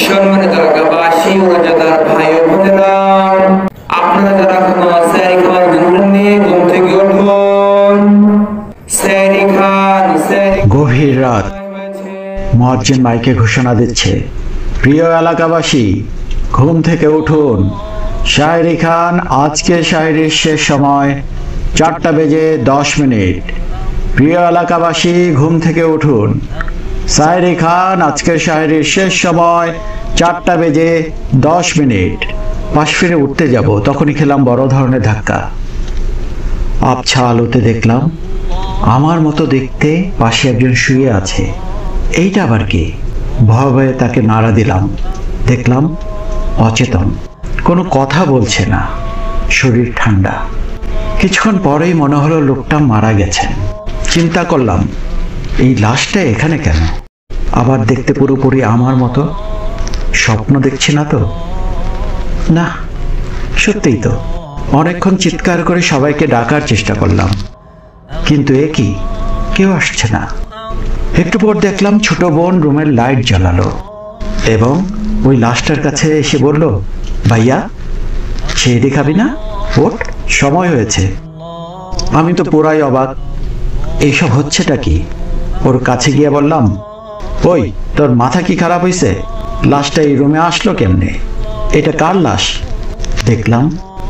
সম্মানিত এলাকাবাসী ও রোজাদার ভাই ও বোনেরা, আপনারা যারা এখনো সেহরি খাওয়ার জন্য ঘুম থেকে উঠুন। সেহরি খান। গভীর রাত, মুয়াজ্জিন মাইকে ঘোষণা দিচ্ছে, প্রিয় এলাকাবাসী ঘুম থেকে উঠুন, সেহরি খান। আজকে সেহরির শেষ সময় 4:10। প্রিয় এলাকাবাসী ঘুম থেকে উঠুন, সেহরি খান। আজকে সেহরির শেষ সময় 4:10। পাশ ফিরে উঠতে যাব, তখনই খেলাম বড় ধরনের ধাক্কা। আবছা আলোতে দেখলাম আমার মতো দেখতে পাশে একজন শুয়ে আছে। এইটা আবার কি? ভয়ে ভয়ে তাকে নাড়া দিলাম, দেখলাম অচেতন, কোনো কথা বলছে না, শরীর ঠান্ডা। কিছুক্ষণ পরেই মনে হলো লোকটা মারা গেছেন। চিন্তা করলাম, এই লাশটা এখানে কেন? আবার দেখতে পুরোপুরি আমার মতো। স্বপ্ন দেখছি না তো? না, সত্যিই তো। অনেকক্ষণ চিৎকার করে সবাইকে ডাকার চেষ্টা করলাম, কিন্তু এ কি, কেউ আসছে না। একটু পর দেখলাম ছোট বোন রুমের লাইট জ্বালালো এবং ওই লাশটার কাছে এসে বলল, ভাইয়া সেহরি খাবি না? ওঠ, সময় হয়েছে। আমি তো পুরাই অবাক, এইসব হচ্ছেটা কি? ওর কাছে গিয়ে বললাম, ওই তোর মাথা কি খারাপ হয়েছে? লাশটা এই রুমে আসলো কেমনে? এটা কার লাশ? দেখলাম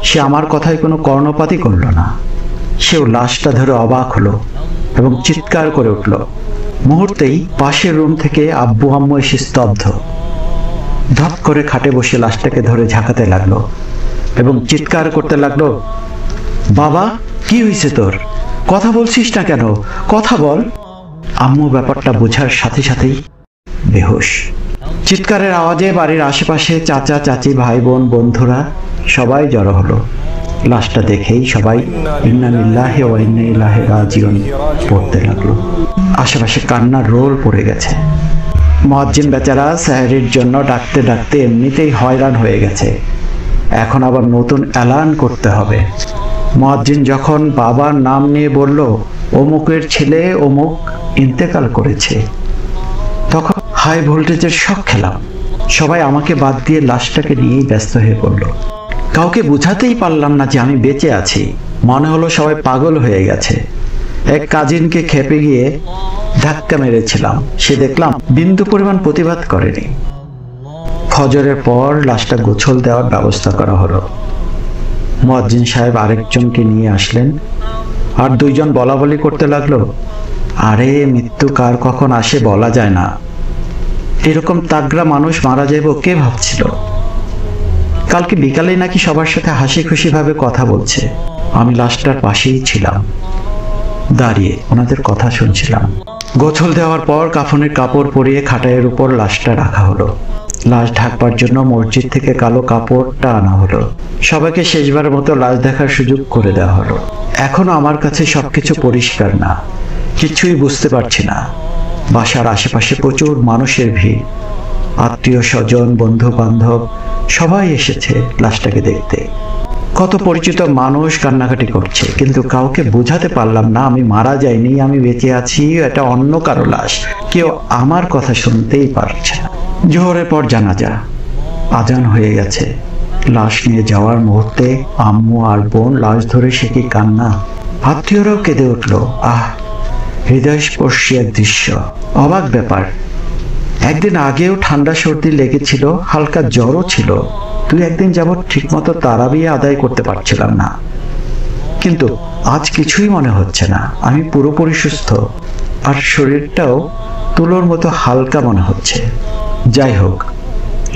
সে আমার কথায় কোনো কর্ণপাতই করল না। সেও লাশটা ধরে অবাক হলো এবং চিৎকার করে উঠল। মুহূর্তেই পাশের রুম থেকে আব্বু আম্মু এসে স্তব্ধ। ধপ করে খাটে বসে লাশটাকে ধরে ঝাঁকাতে লাগলো এবং চিৎকার করতে লাগলো, বাবা কি হয়েছে তোর? কথা বলছিস না কেন? কথা বল। আম্মু ব্যাপারটা বোঝার সাথে সাথেই বেহুশ। চিৎকারের আওয়াজে বাড়ির আশেপাশে চাচা চাচি, ভাই বোন, বন্ধুরা সবাই জড়ো হলো। লাশটা দেখেই সবাই ইন্না লিল্লাহি ওয়া ইন্না ইলাইহি রাজিউন পড়তে লাগলো। আশেপাশে কান্নার রোল পড়ে গেছে। মুয়াজ্জিন বেচারা সেহরির জন্য ডাকতে ডাকতে এমনিতেই হয়রান হয়ে গেছে, এখন আবার নতুন এলান করতে হবে। মুয়াজ্জিন যখন বাবার নাম নিয়ে বলল, অমুকের ছেলে অমুক ইন্তেকাল করেছে, তখন হাই ভোল্টেজের শক খেলাম। সবাই আমাকে বাদ দিয়ে লাশটাকে নিয়েই ব্যস্ত হয়ে পড়ল। কাউকে বুঝাতেই পারলাম না যে আমি বেঁচে আছি। মনে হলো সবাই পাগল হয়ে গেছে। এক কাজিনকে খেপে গিয়ে ধাক্কা মেরেছিলাম, সে দেখলাম বিন্দু পরিমাণ প্রতিবাদ করেনি। ফজরের পর লাশটা গোছল দেওয়ার ব্যবস্থা করা হলো। মুয়াজ্জিন সাহেব আরেকজনকে নিয়ে আসলেন, আর দুইজন বলা বলি করতে লাগলো, আরে মৃত্যু কার কখন আসে বলা যায় না, এরকম তাগড়া মানুষ মারা যাইব কে ভাবছিল? কালকে বিকালে নাকি সবার সাথে হাসি খুশি ভাবে কথা বলছে। আমি লাশটার পাশেই ছিলাম, দাঁড়িয়ে ওনাদের কথা শুনছিলাম। গোছল দেওয়ার পর কাফনের কাপড় পরিয়ে খাটাইয়ের উপর লাশটা রাখা হলো। লাশ ঢাকবার জন্য মসজিদ থেকে কালো কাপড়টা আনা হলো। সবাইকে শেষবারের মতো লাশ দেখার সুযোগ করে দেওয়া হলো। এখনো আমার কাছে সবকিছু পরিষ্কার না, কিছুই বুঝতে পারছি না। বাসার আশেপাশে প্রচুর মানুষের ভিড়, আত্মীয় স্বজন, বন্ধু বান্ধব সবাই এসেছে লাশটাকে দেখতে। কত পরিচিত মানুষ কান্নাকাটি করছে, কিন্তু কাউকে বোঝাতে পারলাম না আমি মারা যাইনি, আমি বেঁচে আছি, এটা অন্য কারো লাশ। কেউ আমার কথা শুনতেই পারছে না। জোহরের পর জানাজা, আজান হয়ে গেছে। লাশ নিয়ে যাওয়ার মুহূর্তে আম্মু আর বোন লাশ ধরে সে কি কান্না! আত্মীয়রাও কেঁদে উঠলো। আহ, হৃদয়স্পর্শী এক দৃশ্য। অবাক ব্যাপার, একদিন আগেও ঠান্ডা সর্দি লেগেছিল, হালকা জ্বরও ছিল। 2-1 দিন যাবৎ ঠিকমতো তারাবি আদায় করতে পারছিলাম না, কিন্তু আজ কিছুই মনে হচ্ছে না। আমি পুরোপুরি সুস্থ, আর শরীরটাও তুলোর মতো হালকা মনে হচ্ছে। যাই হোক,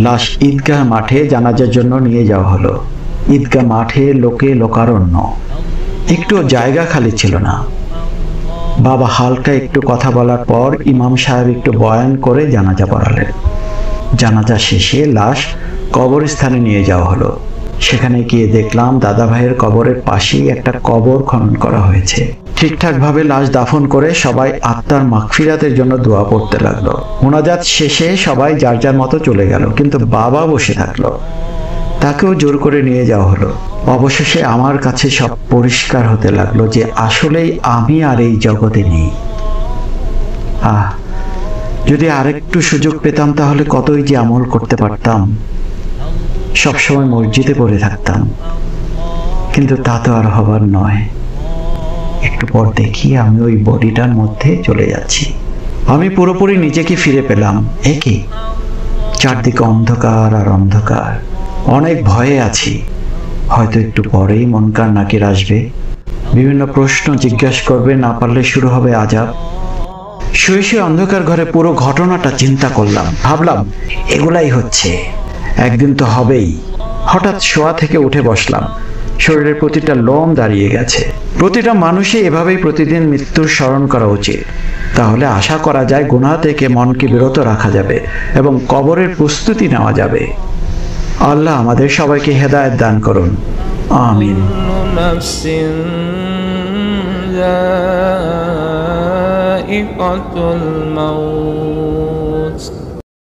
লাশ ঈদগাহ মাঠে জানাজার জন্য নিয়ে যাওয়া হলো। ঈদগাহ মাঠে লোকে লোকারণ্য, একটু জায়গা খালি ছিল না। বাবা হালকা একটু কথা বলার পর ইমাম সাহেব একটু বয়ান করে জানাজা পড়ালেন। জানাজা শেষে লাশ কবরস্থানে নিয়ে যাওয়া হলো। সেখানে গিয়ে দেখলাম দাদা ভাইয়ের কবরের পাশেই একটা কবর খনন করা হয়েছে। ঠিকঠাক ভাবে লাশ দাফন করে সবাই আত্মার মাগফিরাতের জন্য দোয়া পড়তে লাগলো। মোনাজাত শেষে সবাই যার যার মতো চলে গেল, কিন্তু বাবা বসে থাকলো। তাকেও জোর করে নিয়ে যাওয়া হলো। অবশেষে আমার কাছে সব পরিষ্কার হতে লাগলো যে আসলেই আমি আর এই জগতে নেই। যদি আরেকটু সুযোগ পেতাম তাহলে কতই যে আমল করতে পারতাম। সবসময় মসজিদে পড়ে থাকতাম, কিন্তু তা তো আর হবার নয়। একটু পর দেখি আমি ওই বডিটার মধ্যে চলে যাচ্ছি। আমি পুরোপুরি নিজেকে ফিরে পেলাম। একই চারদিকে অন্ধকার আর অন্ধকার। অনেক ভয়ে আছি, হয়তো একটু পরেই মনকার নাকির আসবে, বিভিন্ন প্রশ্ন জিজ্ঞাসা করবে, না পারলে শুরু হবে আযাব। শুয়ে শুয়ে অন্ধকার ঘরে পুরো ঘটনাটা চিন্তা করলাম, ভাবলাম এগুলাই হচ্ছে, একদিন তো হবেই। হঠাৎ শোয়া থেকে উঠে বসলাম, শরীরের প্রতিটা লোম দাঁড়িয়ে গেছে। প্রতিটা মানুষই এভাবেই প্রতিদিন মৃত্যুর স্মরণ করা উচিত, তাহলে আশা করা যায় গুনাহ থেকে মনকে বিরত রাখা যাবে এবং কবরের প্রস্তুতি নেওয়া যাবে। আল্লাহ আমাদের সবাইকে হেদায়েত দান করুন, আমিন। ذائقة الموت